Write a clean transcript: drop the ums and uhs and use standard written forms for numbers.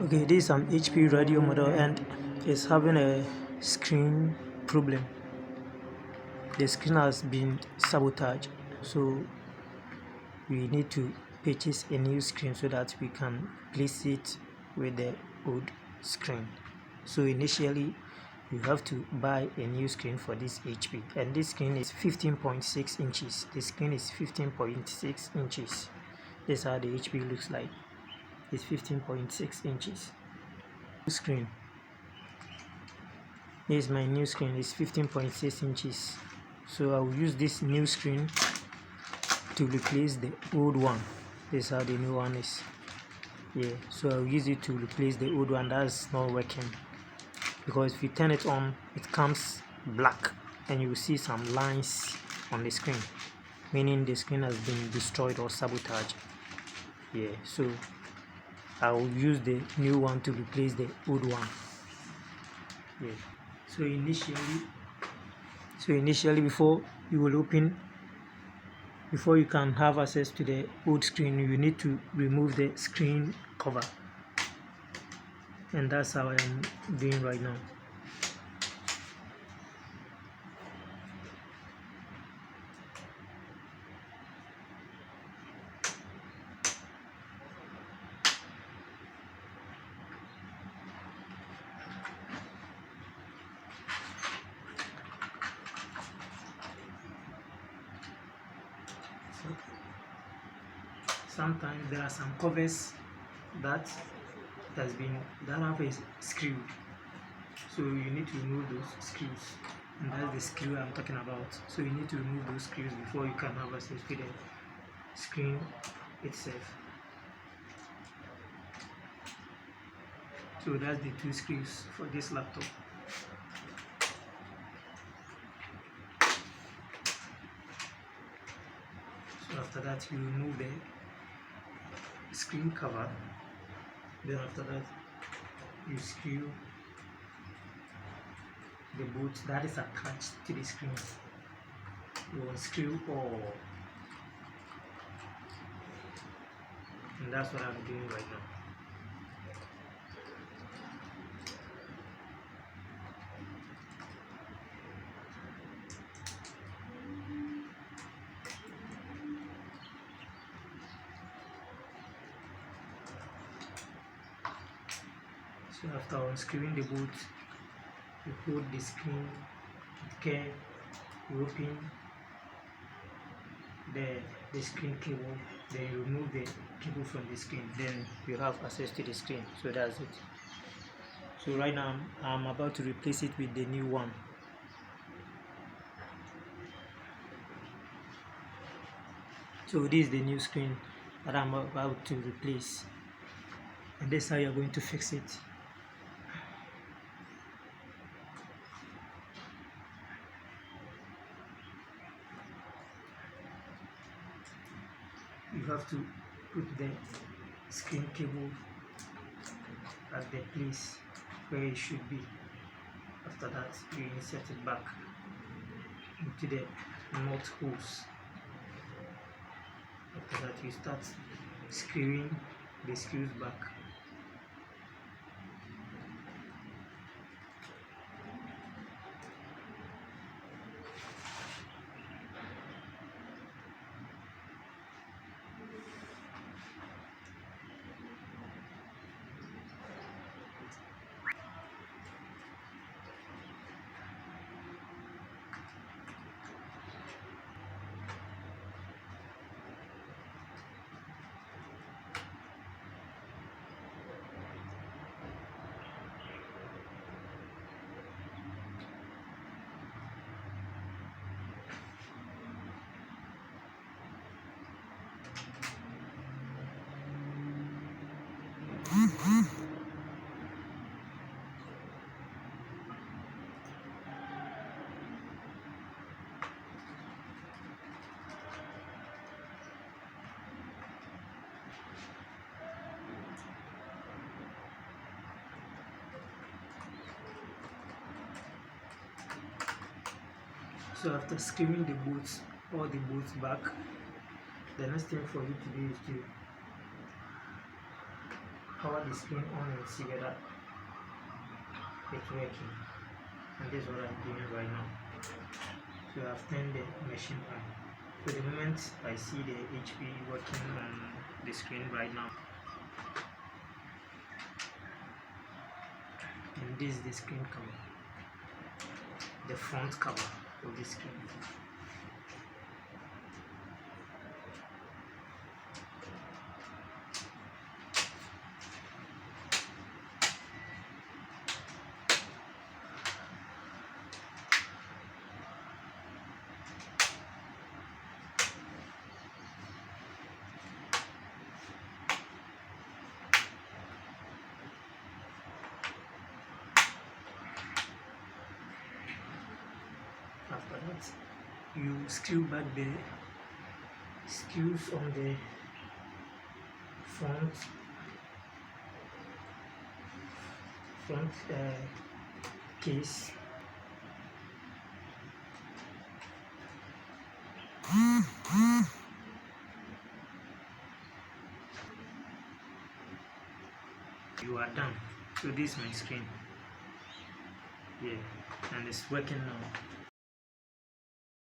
Okay, this is an HP radio model and it's having a screen problem. The screen has been sabotaged, so we need to purchase a new screen so that we can place it with the old screen. So initially you have to buy a new screen for this HP, and this screen is 15.6 inches. The screen is 15.6 inches. This is how the HP looks like. It's 15.6 inches. Screen. This is my new screen. It's 15.6 inches. So I will use this new screen to replace the old one. This is how the new one is. Yeah, so I'll use it to replace the old one that's not working, because if you turn it on it comes black and you will see some lines on the screen, meaning the screen has been destroyed or sabotaged. Yeah, so I will use the new one to replace the old one. Yeah, so initially before you can have access to the old screen, you need to remove the screen cover, and that's how I am doing right now. Sometimes there are some covers that have a screw, so you need to remove those screws, and that's the screw I'm talking about. So you need to remove those screws before you can have access to the screen itself. So that's the two screws for this laptop. So after that you remove the screen cover, then after that you screw the bolt that is attached to the screen. You unscrew all, and that's what I'm doing right now. So after unscrewing the bolt, you hold the screen with care, you open the screen cable, then you remove the cable from the screen, then you have access to the screen. So that's it. So right now I'm about to replace it with the new one. So this is the new screen that I'm about to replace, and this is how you're going to fix it. You have to put the screen cable at the place where it should be. After that you insert it back into the nut holes. After that you start screwing the screws back. So after screwing all the bolts back, the next thing for you to do is to power the screen on and see whether it's working. And this is what I'm doing right now. So I've turned the machine on. So the moment I see the HP working on the screen right now, and this is the screen cover, the front cover of the screen. After that, you screw back the screws on the front case. You are done. So this is my screen. Yeah, and it's working now.